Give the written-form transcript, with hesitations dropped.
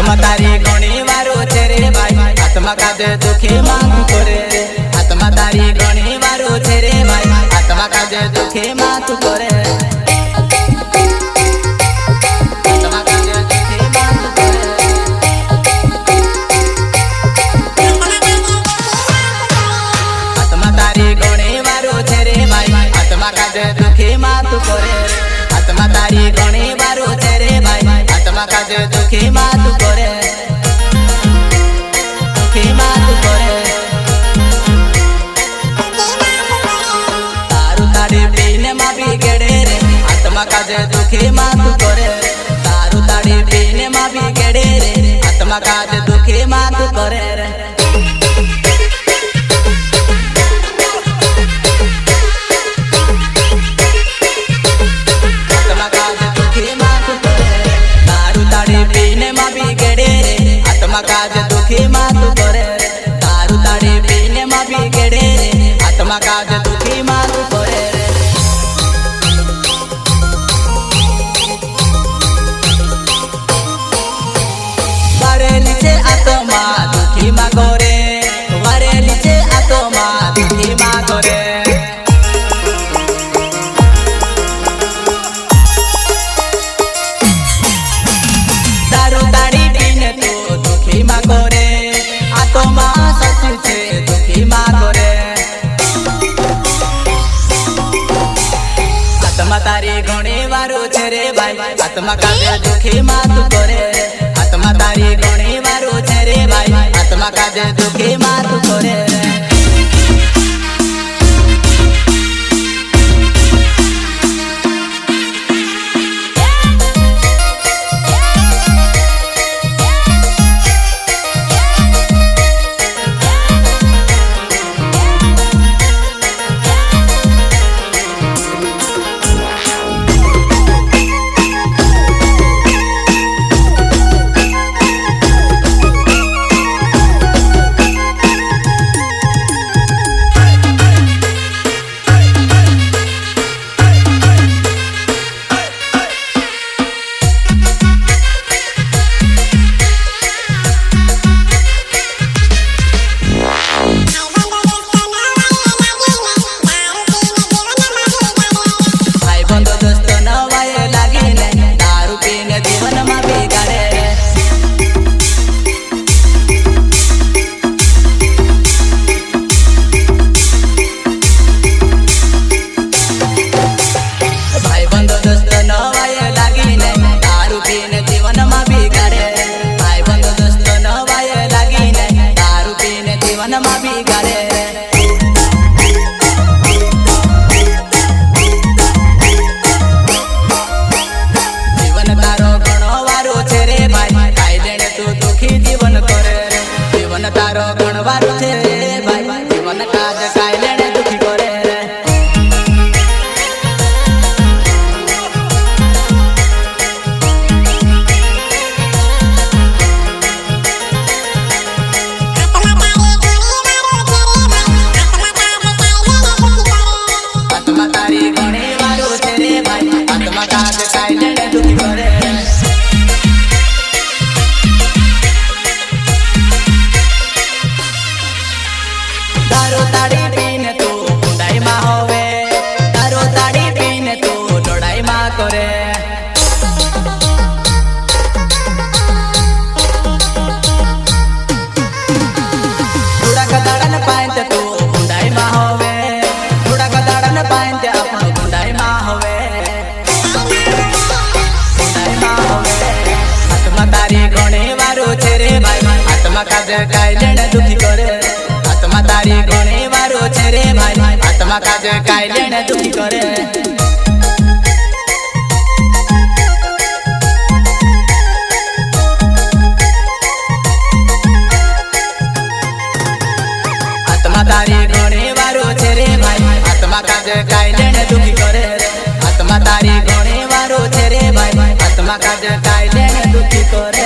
आत्मा तारी घणी वारो छे रे भाई आत्मा काजे दुखी मांग करे आत्मा तारी घणी वारो छे रे भाई आत्मा काजे दुखी मांग करे दुखी मात करे आत्मा तारी घणी वारो छे रे भाई आत्मा काजे दुखी मात करे दुखी मात करे तारू ताड़ी पीने मा बिगड़े रे आत्मा काजे दुखी मात करे तारू ताड़ी पीने मा बिगड़े रे आत्मा काजे दुखी मात करे रे काज दुखी मात करे तारू ताड़ी पीने मा बिगड़े रे आत्मा काज दुखी मात करे वारे नीचे आत्मा दुखी मा करे वारे नीचे आत्मा दुखी मा करे तारू ताड़ी पीने तो दुखी मा करे आत्मा सच्ची छे दुखी मा करे आत्मा तारी घणी वारो छे रे भाई आत्मा काजे दुखी मात करे आत्मा तारी घणी वारो छे रे भाई आत्मा काजे दुखी मात करे तारो गणवारो छे भाई जीवन काज काय लेने दुखी करे आत्मा तारी घणी वारो छे रे भाई आत्मा काज काय लेने दुखी करे तारो ताड़ी पीने तो बुढ़ाई मा होवे तारो ताड़ी पीने तो लड़ाई मा करे थोड़ा कदाड़न पाएंते तो बुढ़ाई मा होवे थोड़ा कदाड़न पाएंते अपन बुढ़ाई मा होवे बुढ़ाई मा होवे आत्मा तारी घणी वारो छे रे भाई आत्मा काजे काय लेने दुखी करे आत्मा तारी घणी वारो छे रे भाई आत्मा काजे काय लेने दुखी करे आत्मा तारी घणी वारो छे रे भाई आत्मा काजे काय लेने दुखी करे आत्मा तारी घणी वारो छे रे भाई आत्मा काजे काय लेने दुखी करे।